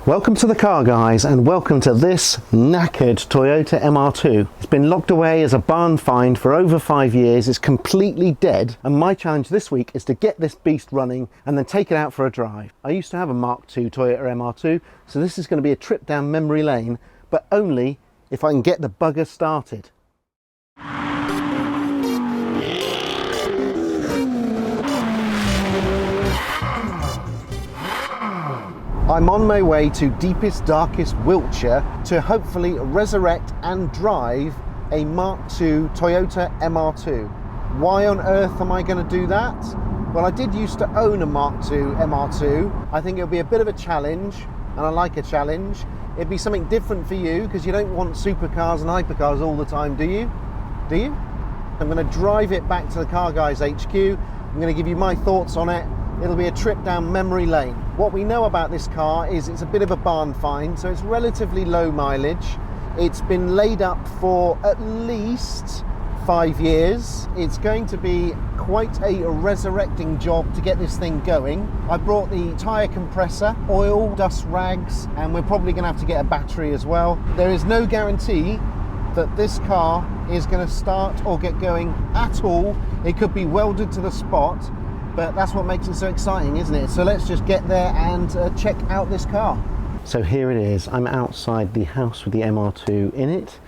Welcome to the Car Guys and welcome to this knackered Toyota MR2. It's been locked away as a barn find for over 5 years. It's completely dead, and my challenge this week is to get this beast running and then take it out for a drive. I used to have a Mark II Toyota MR2, so this is going to be a trip down memory lane, but only if I can get the bugger started. I'm on my way to deepest, darkest Wiltshire to hopefully resurrect and drive a Mark II Toyota MR2. Why on earth am I going to do that? Well, I did used to own a Mark II MR2. I think it'll be a bit of a challenge, and I like a challenge. It'd be something different for you because you don't want supercars and hypercars all the time, do you? Do you? I'm going to drive it back to the Car Guys HQ. I'm going to give you my thoughts on it. It'll be a trip down memory lane. What we know about this car is it's a bit of a barn find, so it's relatively low mileage. It's been laid up for at least 5 years. It's going to be quite a resurrecting job to get this thing going. I brought the tyre compressor, oil, dust rags, and we're probably going to have to get a battery as well. There is no guarantee that this car is going to start or get going at all. It could be welded to the spot, but that's what makes it so exciting, isn't it? So let's just get there and check out this car. So here it is. I'm outside the house with the MR2 in it.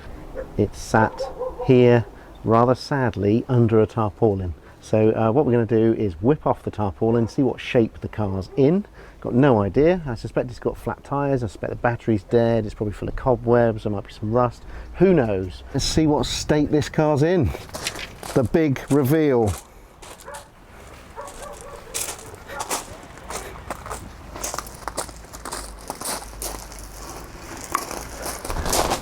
It's sat here, rather sadly, under a tarpaulin. So what we're going to do is whip off the tarpaulin, see what shape the car's in. Got no idea. I suspect it's got flat tyres. I suspect the battery's dead. It's probably full of cobwebs. There might be some rust. Who knows? Let's see what state this car's in. The big reveal.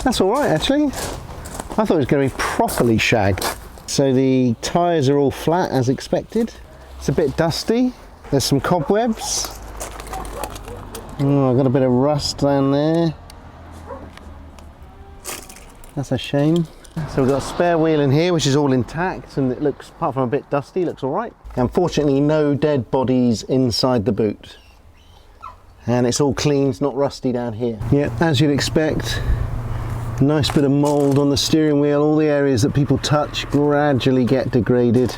That's all right, actually. I thought it was going to be properly shagged. So the tyres are all flat as expected. It's a bit dusty. There's some cobwebs. Oh, I've got a bit of rust down there. That's a shame. So we've got a spare wheel in here, which is all intact, and it looks, apart from a bit dusty, looks all right. Unfortunately, no dead bodies inside the boot. And it's all clean, it's not rusty down here. Yeah, as you'd expect. Nice bit of mould on the steering wheel. All the areas that people touch gradually get degraded.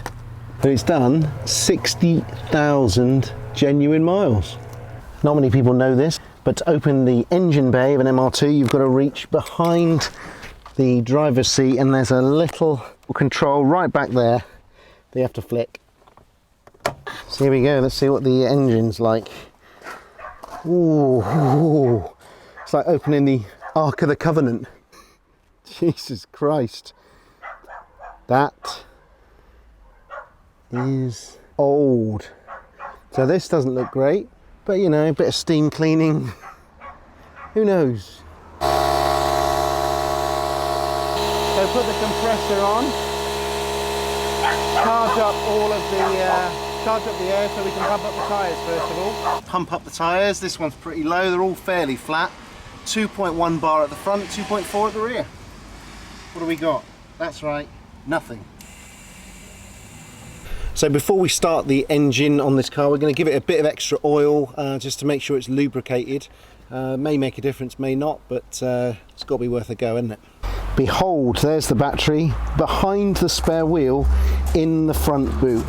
But it's done 60,000 genuine miles. Not many people know this, but to open the engine bay of an MR2, you've got to reach behind the driver's seat, and there's a little control right back there that you have to flick. So here we go. Let's see what the engine's like. Ooh, it's like opening the Ark of the Covenant. Jesus Christ, that is old. So this doesn't look great, but you know, a bit of steam cleaning, who knows. So put the compressor on, charge up all of the charge up the air so we can pump up the tyres first of all. Pump up the tyres. This one's pretty low, they're all fairly flat. 2.1 bar at the front, 2.4 at the rear. What do we got? That's right, nothing. So before we start the engine on this car, we're going to give it a bit of extra oil just to make sure it's lubricated. May make a difference, may not, but it's got to be worth a go, isn't it? Behold, there's the battery behind the spare wheel in the front boot.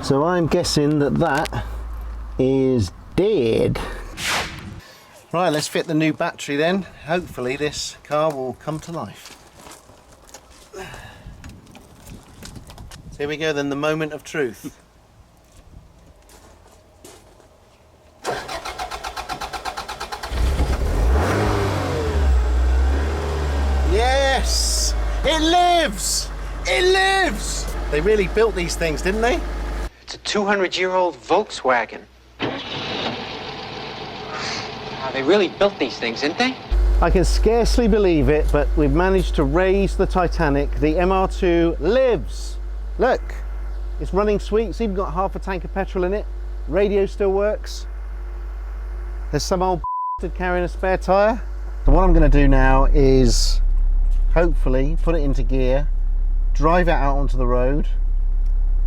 So I'm guessing that that is dead. Right, let's fit the new battery then. Hopefully this car will come to life. So here we go then, the moment of truth. Yes! It lives! It lives! They really built these things, didn't they? It's a 200-year-old Volkswagen. They really built these things, didn't they? I can scarcely believe it, but we've managed to raise the Titanic. The MR2 lives. Look, it's running sweet. It's even got half a tank of petrol in it. Radio still works. There's some old bastard carrying a spare tyre. So what I'm going to do now is hopefully put it into gear, drive it out onto the road,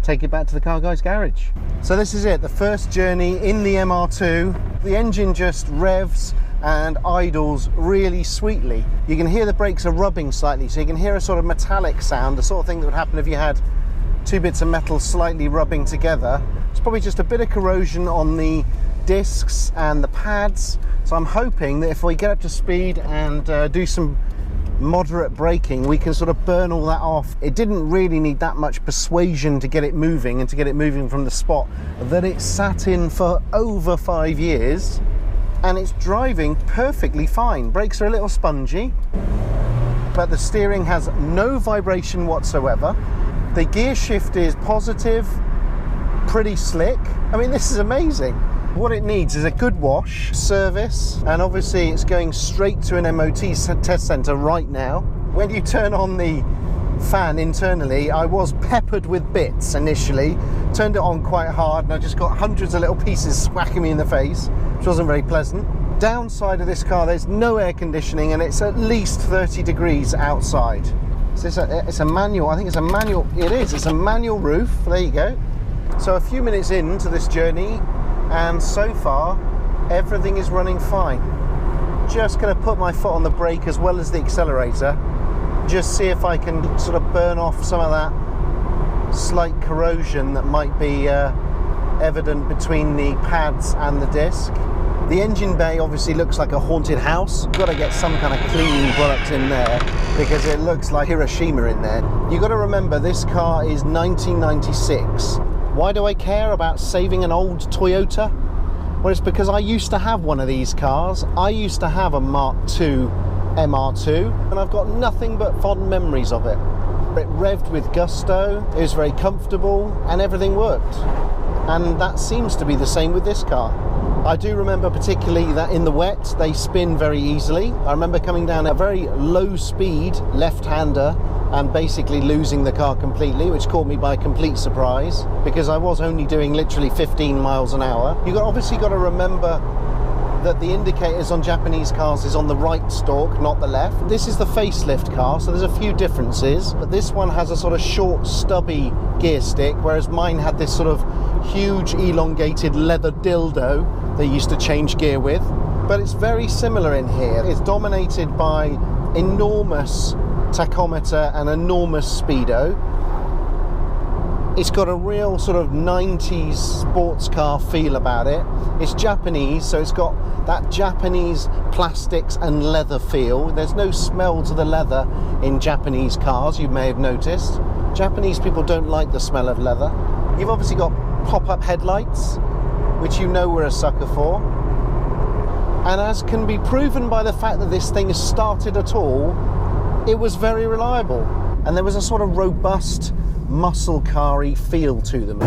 take it back to the Car Guys garage. So this is it, the first journey in the MR2. The engine just revs and idles really sweetly. You can hear the brakes are rubbing slightly, so you can hear a sort of metallic sound, the sort of thing that would happen if you had two bits of metal slightly rubbing together. It's probably just a bit of corrosion on the discs and the pads, so I'm hoping that if we get up to speed and do some moderate braking, we can sort of burn all that off. It didn't really need that much persuasion to get it moving, and to get it moving from the spot that it sat in for over 5 years, and it's driving perfectly fine. Brakes are a little spongy, but the steering has no vibration whatsoever. The gear shift is positive, pretty slick. I mean, this is amazing. What it needs is a good wash, service, and obviously it's going straight to an MOT test centre right now. When you turn on the fan internally, I was peppered with bits initially, turned it on quite hard, and I just got hundreds of little pieces smacking me in the face, which wasn't very pleasant. Downside of this car, there's no air conditioning, and it's at least 30 degrees outside. So it's a manual, I think it's a manual, it's a manual roof, there you go. So a few minutes into this journey, and so far everything is running fine. Just going to put my foot on the brake as well as the accelerator, just see if I can sort of burn off some of that slight corrosion that might be evident between the pads and the disc. The engine bay obviously looks like a haunted house. You've got to get some kind of cleaning product in there because it looks like Hiroshima in there. You've got to remember this car is 1996. Why do I care about saving an old Toyota? Well, it's because I used to have one of these cars. I used to have a Mark II MR2, and I've got nothing but fond memories of it. It revved with gusto, it was very comfortable, and everything worked. And that seems to be the same with this car. I do remember particularly that in the wet, they spin very easily. I remember coming down a very low speed left-hander and basically losing the car completely, which caught me by complete surprise because I was only doing literally 15 miles an hour. You've obviously got to remember that the indicators on Japanese cars is on the right stalk, not the left. This is the facelift car, so there's a few differences, but this one has a sort of short, stubby gear stick, whereas mine had this sort of huge, elongated leather dildo they used to change gear with. But it's very similar in here. It's dominated by enormous tachometer and enormous speedo. It's got a real sort of 90s sports car feel about it. It's Japanese, so it's got that Japanese plastics and leather feel. There's no smell to the leather in Japanese cars, you may have noticed. Japanese people don't like the smell of leather. You've obviously got pop-up headlights, which you know we're a sucker for. And as can be proven by the fact that this thing has started at all, it was very reliable. And there was a sort of robust, muscle car-y feel to them,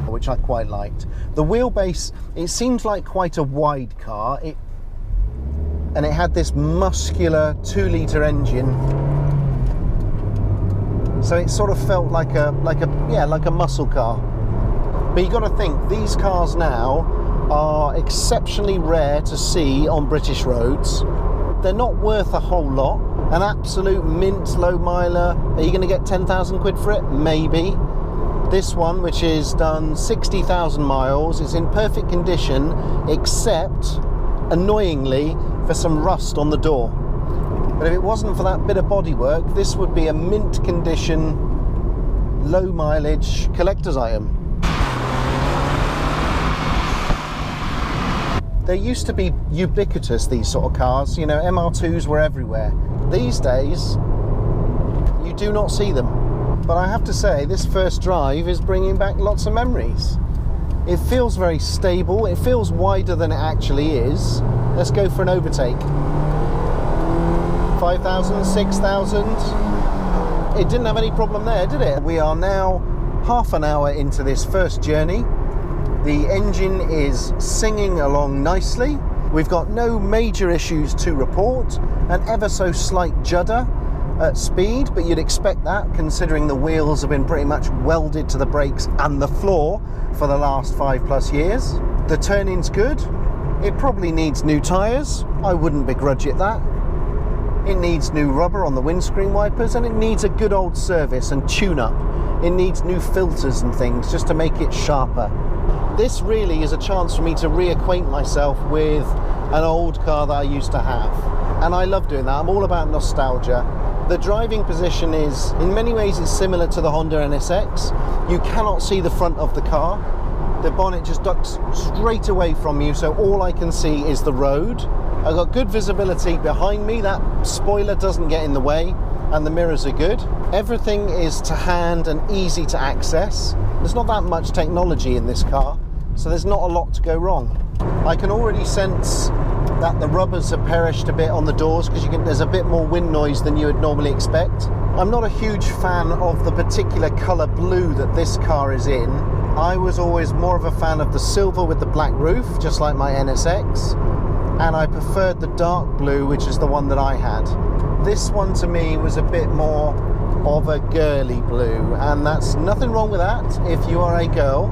which I quite liked. The wheelbase, it seemed like quite a wide car, and it had this muscular 2-litre engine, so it sort of felt like a muscle car. But you got to think, these cars now are exceptionally rare to see on British roads. They're not worth a whole lot. An absolute mint low miler, are you going to get 10,000 quid for it? Maybe. This one, which is done 60,000 miles, is in perfect condition, except, annoyingly, for some rust on the door. But if it wasn't for that bit of bodywork, this would be a mint condition, low mileage collector's item. They used to be ubiquitous, these sort of cars. You know, MR2s were everywhere. These days, you do not see them. But I have to say, this first drive is bringing back lots of memories. It feels very stable. It feels wider than it actually is. Let's go for an overtake. 5,000, 6,000. It didn't have any problem there, did it? We are now half an hour into this first journey. The engine is singing along nicely. We've got no major issues to report. An ever so slight judder at speed, but you'd expect that considering the wheels have been pretty much welded to the brakes and the floor for the last 5+ years. The turning's good. It probably needs new tyres. I wouldn't begrudge it that. It needs new rubber on the windscreen wipers, and it needs a good old service and tune-up. It needs new filters and things just to make it sharper. This really is a chance for me to reacquaint myself with an old car that I used to have. And I love doing that. I'm all about nostalgia. The driving position is, in many ways, it's similar to the Honda NSX. You cannot see the front of the car. The bonnet just ducks straight away from you, so all I can see is the road. I've got good visibility behind me. That spoiler doesn't get in the way, and the mirrors are good. Everything is to hand and easy to access. There's not that much technology in this car, so there's not a lot to go wrong. I can already sense that the rubbers have perished a bit on the doors because there's a bit more wind noise than you would normally expect. I'm not a huge fan of the particular colour blue that this car is in. I was always more of a fan of the silver with the black roof, just like my NSX, and I preferred the dark blue, which is the one that I had. This one to me was a bit more of a girly blue, and that's nothing wrong with that if you are a girl.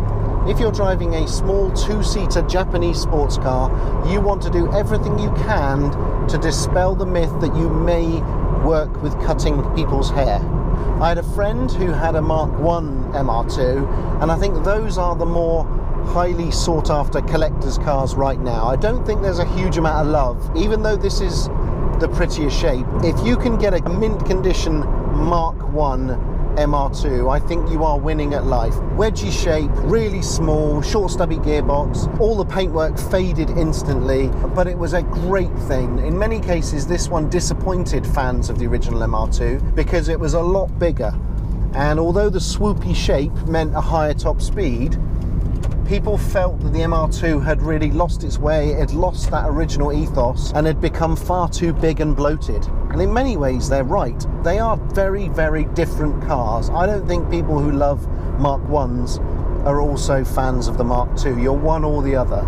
If you're driving a small two-seater Japanese sports car, you want to do everything you can to dispel the myth that you may work with cutting people's hair. I had a friend who had a Mark I MR2, and I think those are the more highly sought after collector's cars right now. I don't think there's a huge amount of love, even though this is the prettiest shape. If you can get a mint condition Mark I MR2, I think you are winning at life. Wedgy shape, really small, short stubby gearbox, all the paintwork faded instantly, but it was a great thing. In many cases, this one disappointed fans of the original MR2 because it was a lot bigger. And although the swoopy shape meant a higher top speed, people felt that the MR2 had really lost its way, it had lost that original ethos, and had become far too big and bloated. And in many ways, they're right. They are very, very different cars. I don't think people who love Mark Is are also fans of the Mark II. You're one or the other.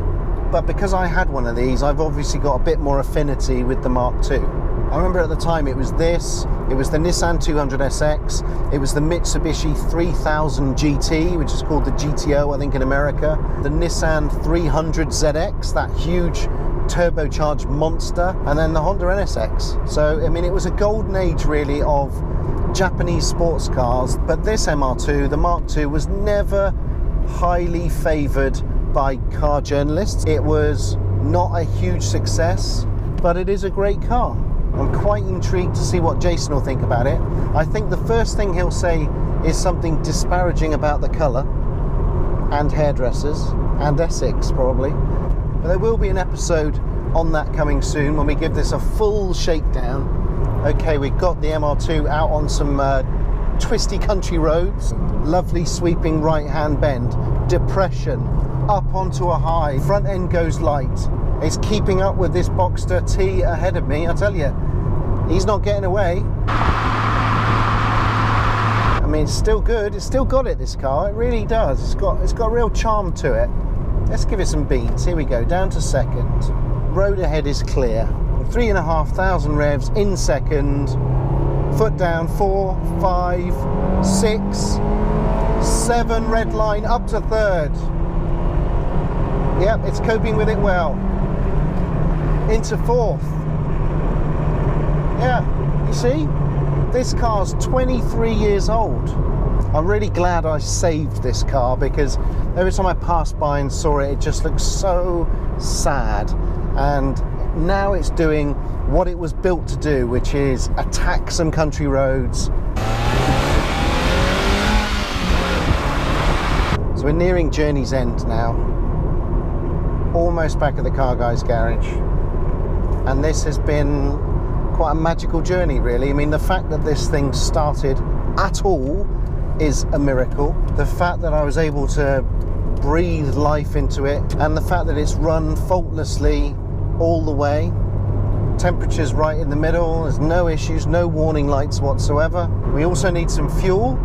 But because I had one of these, I've obviously got a bit more affinity with the Mark II. I remember at the time it was this, it was the Nissan 200SX, it was the Mitsubishi 3000 GT, which is called the GTO, I think, in America, the Nissan 300ZX, that huge turbocharged monster, and then the Honda NSX. So, I mean, it was a golden age, really, of Japanese sports cars, but this MR2, the Mark II, was never highly favoured by car journalists. It was not a huge success, but it is a great car. I'm quite intrigued to see what Jason will think about it. I think the first thing he'll say is something disparaging about the colour and hairdressers and Essex probably. But there will be an episode on that coming soon when we give this a full shakedown. Okay, we've got the MR2 out on some twisty country roads, lovely sweeping right hand bend, depression, up onto a high, front end goes light. It's keeping up with this Boxster T ahead of me, I tell you. He's not getting away. I mean, it's still good. It's still got it, this car. It really does. It's got real charm to it. Let's give it some beats. Here we go, down to second. Road ahead is clear. 3,500 revs in second. Foot down, 4, 5, 6, 7, red line, up to third. Yep, it's coping with it well. Into fourth. Yeah, you see? This car's 23 years old. I'm really glad I saved this car because every time I passed by and saw it, it just looked so sad. And now it's doing what it was built to do, which is attack some country roads. So we're nearing Journey's End now. Almost back at the Car Guys garage. And this has been quite a magical journey, really. I mean, the fact that this thing started at all is a miracle. The fact that I was able to breathe life into it, and the fact that it's run faultlessly all the way. Temperature's right in the middle, there's no issues, no warning lights whatsoever. We also need some fuel.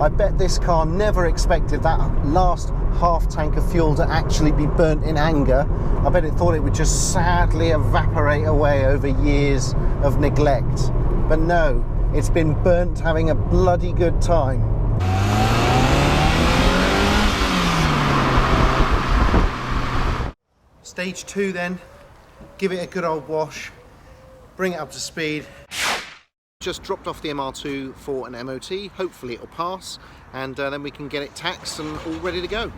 I bet this car never expected that last half tank of fuel to actually be burnt in anger. I bet it thought it would just sadly evaporate away over years of neglect. But no, it's been burnt having a bloody good time. Stage 2 then, give it a good old wash, bring it up to speed. just dropped off the MR2 for an MOT. Hopefully it'll pass, and then we can get it taxed and all ready to go.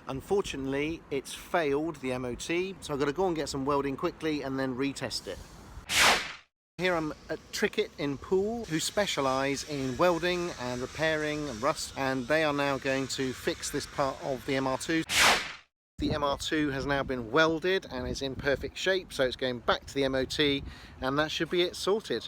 Unfortunately, it's failed the MOT, so I've got to go and get some welding quickly and then retest it. Here I'm at Trickett in Poole, who specialise in welding and repairing and rust, and they are now going to fix this part of the MR2. The MR2 has now been welded and is in perfect shape, so it's going back to the MOT, and that should be it sorted.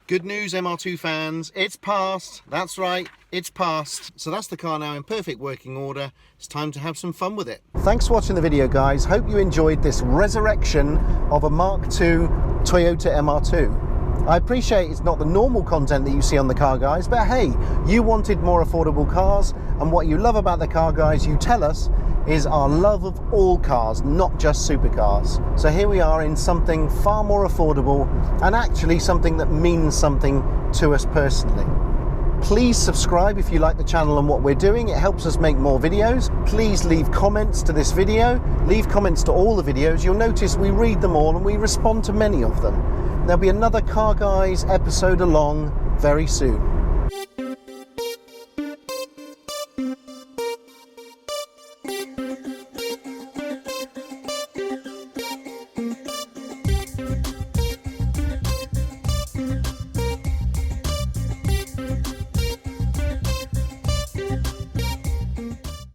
Good news, MR2 fans, it's passed. That's right, it's passed. So that's the car now in perfect working order. It's time to have some fun with it. Thanks for watching the video, guys. Hope you enjoyed this resurrection of a Mark II Toyota MR2. I appreciate it's not the normal content that you see on The Car Guys, but hey, you wanted more affordable cars, and what you love about The Car Guys, you tell us, is our love of all cars, not just supercars. So here we are in something far more affordable, and actually something that means something to us personally. Please subscribe if you like the channel and what we're doing. It helps us make more videos. Please leave comments to this video. Leave comments to all the videos. You'll notice we read them all and we respond to many of them. There'll be another Car Guys episode along very soon.